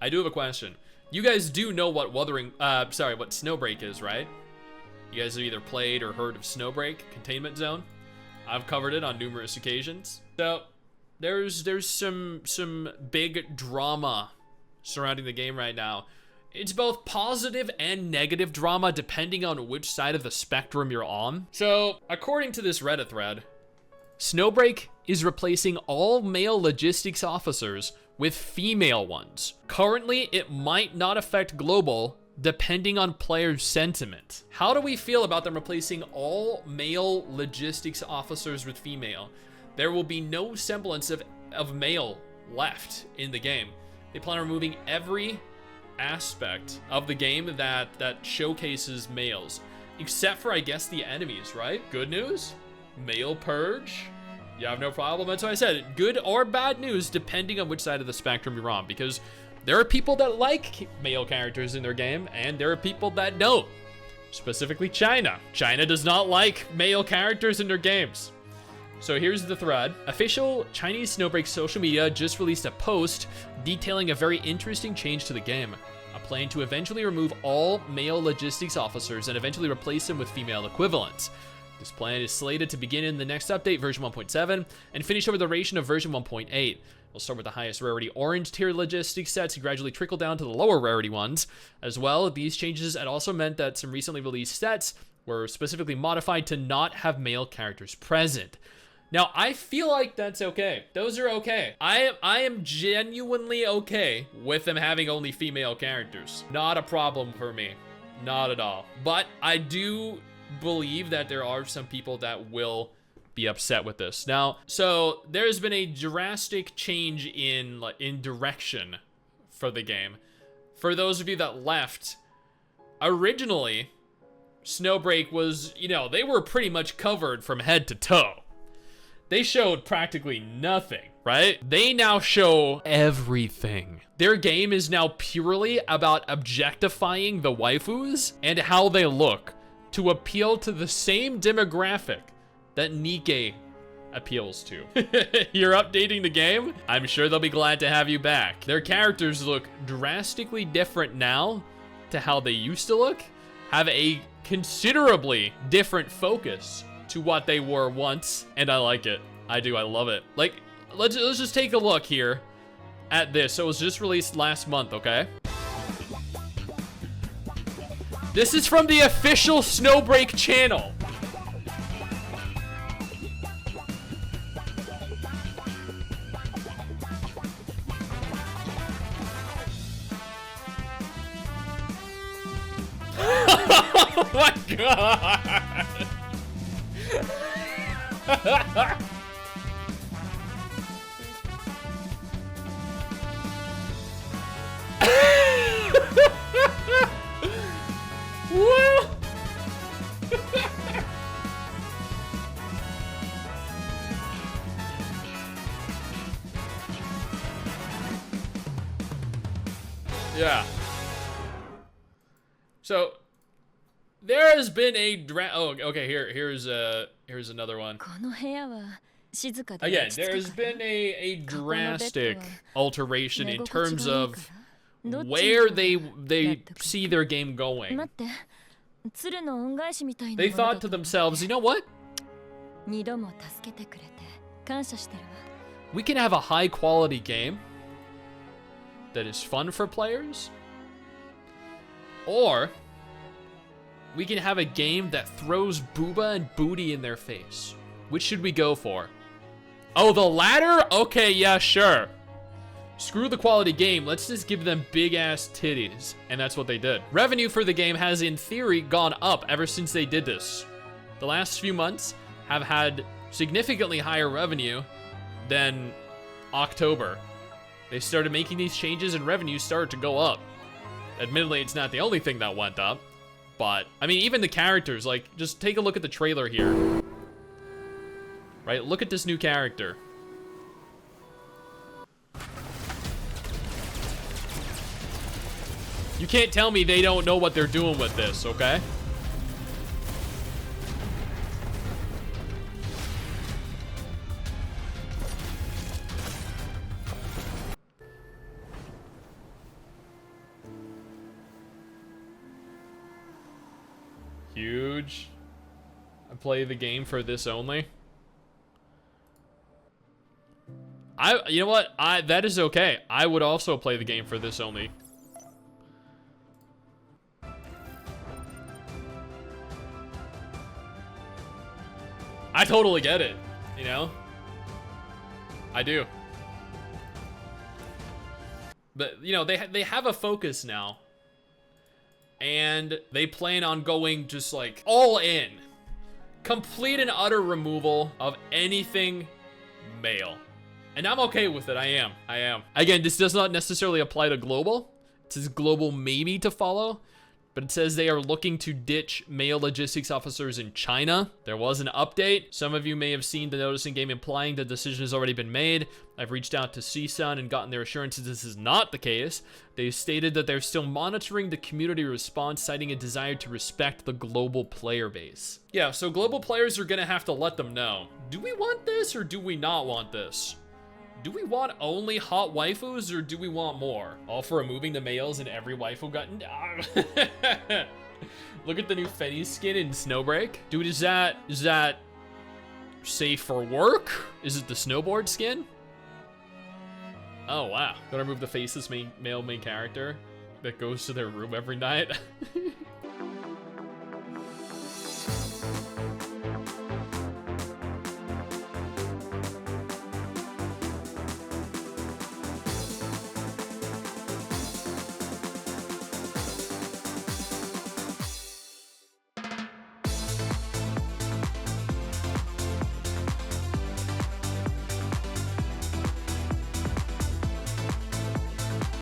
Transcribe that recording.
I do have a question. You guys do know what what Snowbreak is, right? You guys have either played or heard of Snowbreak, Containment Zone. I've covered it on numerous occasions. So there's some big drama surrounding the game right now. It's both positive and negative drama depending on which side of the spectrum you're on. So according to this Reddit thread, Snowbreak is replacing all male logistics officers with female ones. Currently, it might not affect global depending on players' sentiment. How do we feel about them replacing all male logistics officers with female? There will be no semblance of male left in the game. They plan on removing every aspect of the game that showcases males, except for, I guess, the enemies, right? Good news? Male purge? You have no problem. That's why I said good or bad news depending on which side of the spectrum you're on, because there are people that like male characters in their game and there are people that don't. Specifically China. China does not like male characters in their games. So here's the thread. Official Chinese Snowbreak social media just released a post detailing a very interesting change to the game. A plan to eventually remove all male logistics officers and eventually replace them with female equivalents. This plan is slated to begin in the next update, version 1.7, and finish over the duration of version 1.8. We'll start with the highest rarity orange tier logistics sets and gradually trickle down to the lower rarity ones. As well, these changes had also meant that some recently released sets were specifically modified to not have male characters present. Now, I feel like that's okay. Those are okay. I am genuinely okay with them having only female characters. Not a problem for me. Not at all. But I do believe that there are some people that will be upset with this. Now, so there's been a drastic change in direction for the game. For those of you that left, originally, Snowbreak was, they were pretty much covered from head to toe. They showed practically nothing, right? They now show everything. Their game is now purely about objectifying the waifus and how they look to appeal to the same demographic that Nikke appeals to. You're updating the game? I'm sure they'll be glad to have you back. Their characters look drastically different now to how they used to look, have a considerably different focus to what they were once, and I like it. I do, I love it. Like, let's just take a look here at this. So it was just released last month, okay? This is from the official Snowbreak channel. Oh my god. What? Yeah. So there has been a okay, here's another one. Again, there's been a drastic alteration in terms of where they see their game going. They thought to themselves, you know what? We can have a high quality game that is fun for players, or we can have a game that throws booba and booty in their face. Which should we go for? Oh, the latter? Okay, yeah, sure. Screw the quality game, let's just give them big ass titties. And that's what they did. Revenue for the game has in theory gone up ever since they did this. The last few months have had significantly higher revenue than October. They started making these changes and revenue started to go up. Admittedly, it's not the only thing that went up, but I mean, even the characters, like, just take a look at the trailer here. Right, look at this new character. You can't tell me they don't know what they're doing with this, okay? Huge. I play the game for this only. You know what? That is okay. I would also play the game for this only. I totally get it, you know? I do. But, you know, they have a focus now. And they plan on going just like all in. Complete and utter removal of anything male. And I'm okay with it. I am. Again, this does not necessarily apply to global. It says global maybe to follow. But it says they are looking to ditch male logistics officers in China. There was an update. Some of you may have seen the notice in game implying the decision has already been made. I've reached out to CSUN and gotten their assurances this is not the case. They stated that they're still monitoring the community response, citing a desire to respect the global player base. Yeah, so global players are gonna have to let them know. Do we want this or do we not want this? Do we want only hot waifus or do we want more? All for removing the males in every waifu got. Look at the new Fenny skin in Snowbreak. Dude, is that safe for work? Is it the snowboard skin? Oh wow. Gotta remove the faceless male main character that goes to their room every night.